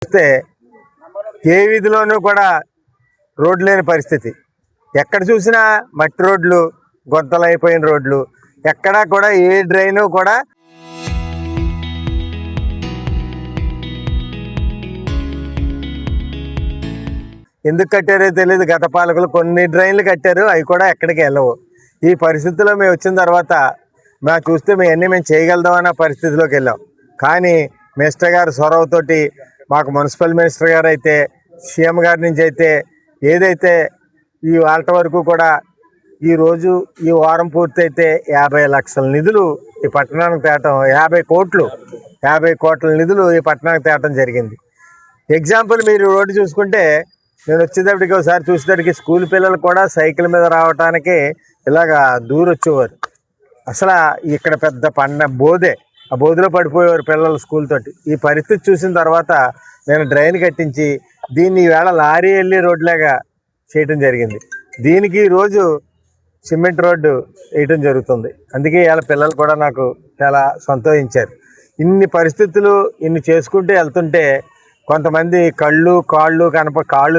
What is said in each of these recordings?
చూస్తే ఏ వీధిలోనూ కూడా రోడ్లు లేని పరిస్థితి. ఎక్కడ చూసినా మట్టి రోడ్లు, గొంతలైపోయిన రోడ్లు, ఎక్కడా కూడా ఏ డ్రైను కూడా ఎందుకు కట్టారో తెలియదు. గత పాలకులు కొన్ని డ్రైన్లు కట్టారు, అవి కూడా ఎక్కడికి వెళ్ళవు. ఈ పరిస్థితిలో మేము వచ్చిన తర్వాత చూస్తే మేము చేయగలుగుతామన్న పరిస్థితిలోకి వెళ్ళాం. కానీ మినిస్టర్ గారు చొరవతోటి మాకు మున్సిపల్ మినిస్టర్ గారు అయితే, సీఎం గారి నుంచి అయితే, ఏదైతే ఈ వాళ్ళ వరకు కూడా ఈరోజు ఈ వారం పూర్తయితే 50 లక్షల నిధులు ఈ పట్టణానికి తేవటం, 50 కోట్ల నిధులు ఈ పట్టణానికి తేవటం జరిగింది. ఎగ్జాంపుల్ మీరు రోడ్డు చూసుకుంటే, నేను వచ్చేటప్పటికి ఒకసారి చూసేటప్పటికి స్కూల్ పిల్లలు కూడా సైకిల్ మీద రావడానికి ఇలాగా దూరొచ్చేవారు. అసలు ఇక్కడ పెద్ద బోదే, ఆ బోధలో పడిపోయేవారు పిల్లలు స్కూల్ తోటి. ఈ పరిస్థితి చూసిన తర్వాత నేను డ్రైన్ కట్టించి దీన్ని ఈవేళ లారీ వెళ్ళి రోడ్లాగా చేయటం జరిగింది. దీనికి ఈరోజు సిమెంట్ రోడ్డు వేయటం జరుగుతుంది. అందుకే ఇవాళ పిల్లలు కూడా నాకు చాలా సంతోషించారు. ఇన్ని పరిస్థితులు ఇన్ని చేసుకుంటూ వెళ్తుంటే కొంతమంది కాళ్ళు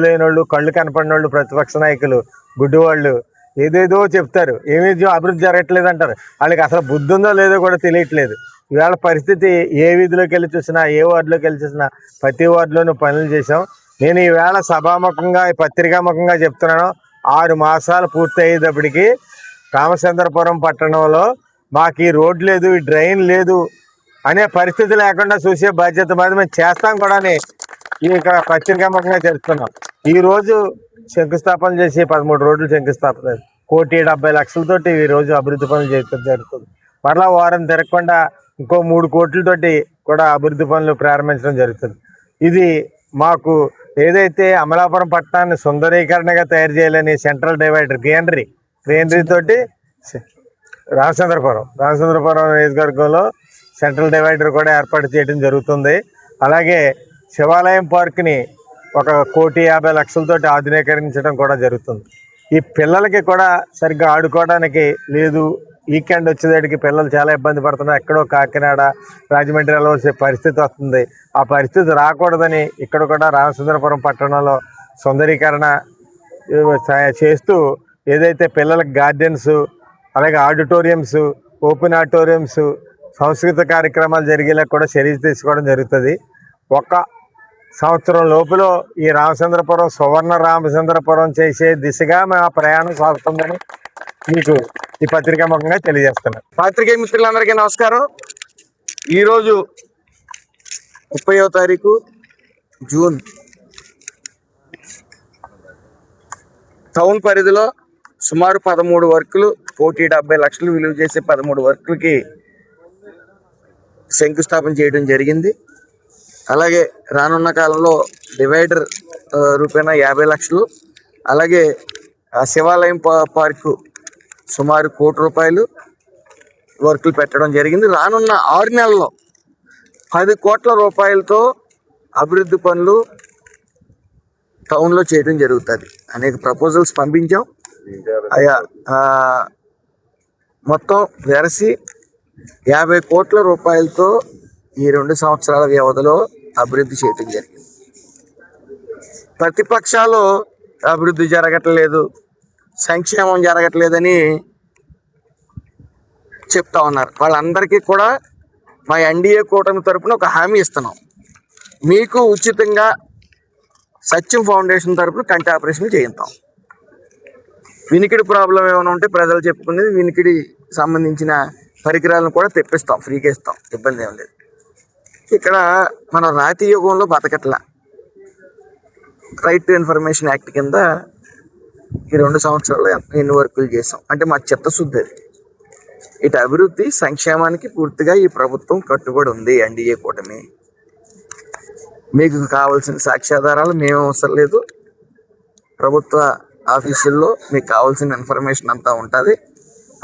లేని వాళ్ళు, కళ్ళు కనపడిన వాళ్ళు, ప్రతిపక్ష నాయకులు, గుడ్డివాళ్ళు ఏదేదో చెప్తారు. ఏమీ అభివృద్ధి జరగట్లేదు అంటారు. వాళ్ళకి అసలు బుద్ధి ఉందో లేదో కూడా తెలియట్లేదు. ఇవాళ పరిస్థితి ఏ వీధిలోకి వెళ్ళి చూసినా, ఏ వార్డులోకి వెళ్ళి చూసినా ప్రతి వార్డులోనూ పనులు చేసాం. నేను ఈవేళ సభాముఖంగా, పత్రికాముఖంగా చెప్తున్నాను, 6 మాసాలు పూర్తయ్యేటప్పటికి రామచంద్రపురం పట్టణంలో మాకు ఈ రోడ్ లేదు, ఈ డ్రైన్ లేదు అనే పరిస్థితి లేకుండా చూసే బాధ్యత మాది మేము చేస్తాం కూడా అని ఇక్కడ పత్రికాముఖంగా చెప్తున్నాం. ఈరోజు శంకుస్థాపన చేసి 13 రోడ్లు శంకుస్థాపన, 1,70,00,000తోటి ఈరోజు అభివృద్ధి పనులు చేయడం జరుగుతుంది. మరలా వారం తిరగకుండా ఇంకో 3 కోట్లతోటి కూడా అభివృద్ధి పనులు ప్రారంభించడం జరుగుతుంది. ఇది మాకు ఏదైతే అమలాపురం పట్టణాన్ని సుందరీకరణగా తయారు చేయాలని సెంట్రల్ డివైడర్ గ్రీనరీ తోటి రామచంద్రపురం నియోజకవర్గంలో సెంట్రల్ డివైడర్ కూడా ఏర్పాటు చేయడం జరుగుతుంది. అలాగే శివాలయం పార్క్ని 1,50,00,000తోటి ఆధునీకరించడం కూడా జరుగుతుంది. ఈ పిల్లలకి కూడా సరిగ్గా ఆడుకోవడానికి లేదు. వీకెండ్ వచ్చేదానికి పిల్లలు చాలా ఇబ్బంది పడుతున్నారు. ఎక్కడో కాకినాడ, రాజమండ్రి వెళ్ళవలసే పరిస్థితి వస్తుంది. ఆ పరిస్థితి రాకూడదని ఇక్కడ కూడా రామచంద్రపురం పట్టణంలో సుందరీకరణ చేస్తూ ఏదైతే పిల్లలకు గార్డెన్స్, అలాగే ఆడిటోరియంస్, ఓపెన్ ఆడిటోరియంస్, సంస్కృత కార్యక్రమాలు జరిగేలా కూడా చర్య తీసుకోవడం జరుగుతుంది. 1 సంవత్సరం లోపల ఈ రామచంద్రపురం సువర్ణ రామచంద్రపురం చేసే దిశగా మా ప్రయాణం సాగుతుందని మీకు ఈ పత్రికాముఖంగా తెలియజేస్తున్నాను. పాత్రికేయ మిత్రులందరికీ నమస్కారం. ఈరోజు 30వ తారీఖు జూన్, టౌన్ పరిధిలో సుమారు 13 వర్కులు, 1,70,00,000 విలువ చేసే 13 వర్కులకి శంకుస్థాపన చేయడం జరిగింది. అలాగే రానున్న కాలంలో డివైడర్ రూపేణా 50 లక్షలు, అలాగే శివాలయం పార్కు సుమారు ₹1,00,00,000 వర్కులు పెట్టడం జరిగింది. రానున్న 6 నెలల్లో 10 కోట్ల రూపాయలతో అభివృద్ధి పనులు టౌన్లో చేయడం జరుగుతుంది. అనేక ప్రపోజల్స్ పంపించాం. అయ్యా మొత్తం వెరసి 50 కోట్ల రూపాయలతో ఈ 2 సంవత్సరాల వ్యవధిలో అభివృద్ధి చేయడం జరిగింది. ప్రతిపక్షాలు అభివృద్ధి జరగట్లేదు, సంక్షేమం జరగట్లేదని చెప్తా ఉన్నారు. వాళ్ళందరికీ కూడా మా ఎన్డీఏ కూటమి తరపున ఒక హామీ ఇస్తున్నాం. మీకు ఉచితంగా సత్యం ఫౌండేషన్ తరపున కంటి ఆపరేషన్ చేయిస్తాం. వినికిడి ప్రాబ్లం ఏమైనా ఉంటే ప్రజలు చెప్పుకునేది, వినికిడి సంబంధించిన పరికరాలను కూడా తెప్పిస్తాం, ఫ్రీగా ఇస్తాం, ఇబ్బంది ఏం లేదు. ఇక్కడ మనం రాతి యుగంలో బతకట్ల. రైట్ టు ఇన్ఫర్మేషన్ యాక్ట్ కింద ఈ 2 సంవత్సరాలు ఎన్ని వర్కులు చేసాం అంటే మా చిత్తశుద్ధి అది. ఇటు అభివృద్ధి, సంక్షేమానికి పూర్తిగా ఈ ప్రభుత్వం కట్టుబడి ఉంది. ఎన్డీఏ కూటమి. మీకు కావాల్సిన సాక్ష్యాధారాలు మేము అవసరం లేదు. ప్రభుత్వ ఆఫీసుల్లో మీకు కావాల్సిన ఇన్ఫర్మేషన్ అంతా ఉంటుంది.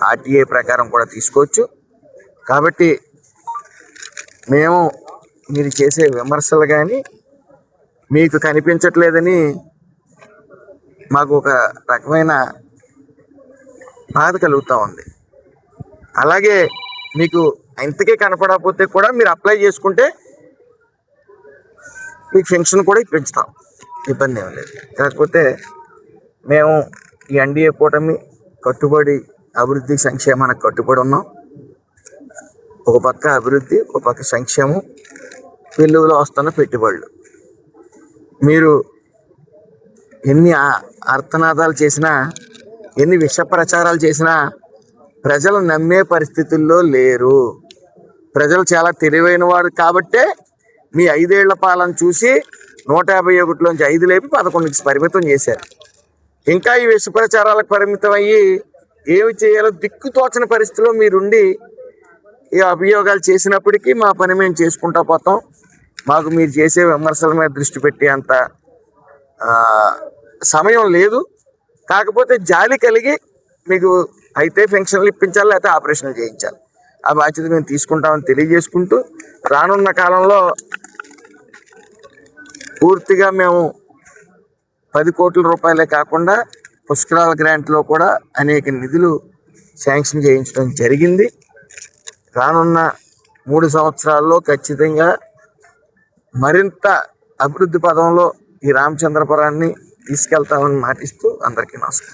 ఆర్టీఏ ప్రకారం కూడా తీసుకోవచ్చు. కాబట్టి మేము మీరు చేసే విమర్శలు కానీ మీకు కనిపించట్లేదని మాకు ఒక రకమైన బాధ కలుగుతూ ఉంది. అలాగే మీకు ఇంతకే కనపడకపోతే కూడా మీరు అప్లై చేసుకుంటే మీకు పెన్షన్ కూడా ఇప్పించుతాం, ఇబ్బంది ఏం లేదు. కాకపోతే మేము ఈ ఎన్డీఏ కూటమి కట్టుబడి అభివృద్ధి సంక్షేమానికి కట్టుబడి ఉన్నాం. ఒక పక్క అభివృద్ధి, ఒక పక్క సంక్షేమం, వెలుగులో వస్తున్న పెట్టుబడులు. మీరు ఎన్ని అర్థనాదాలు చేసినా, ఎన్ని విష ప్రచారాలు చేసినా ప్రజలు నమ్మే పరిస్థితుల్లో లేరు. ప్రజలు చాలా తెలివైన వారు కాబట్టే మీ 5 ఏళ్ల పాలన చూసి 151లోంచి 5 లేపి 11కి పరిమితం చేశారు. ఇంకా ఈ విష ప్రచారాలకు పరిమితం అయ్యి ఏమి చేయాలో దిక్కుతోచని పరిస్థితిలో మీరుండి ఈ అభియోగాలు చేసినప్పటికీ మా పని మేము చేసుకుంటా పోతాం. మాకు మీరు చేసే విమర్శల మీద దృష్టి పెట్టే అంత సమయం లేదు. కాకపోతే జాలి కలిగి మీకు అయితే పెన్షన్లు ఇప్పించాలి, లేకపోతే ఆపరేషన్లు చేయించాలి. ఆ బాధ్యత మేము తీసుకుంటామని తెలియజేసుకుంటూ, రానున్న కాలంలో పూర్తిగా మేము 10 కోట్ల రూపాయలే కాకుండా పుష్కరాల గ్రాంట్లో కూడా అనేక నిధులు శాంక్షన్ చేయించడం జరిగింది. రానున్న 3 సంవత్సరాల్లో ఖచ్చితంగా మరింత అభివృద్ధి పదంలో ఈ రామచంద్రపురాన్ని తీసుకెళ్తామని మాటిస్తూ అందరికీ నమస్కారం.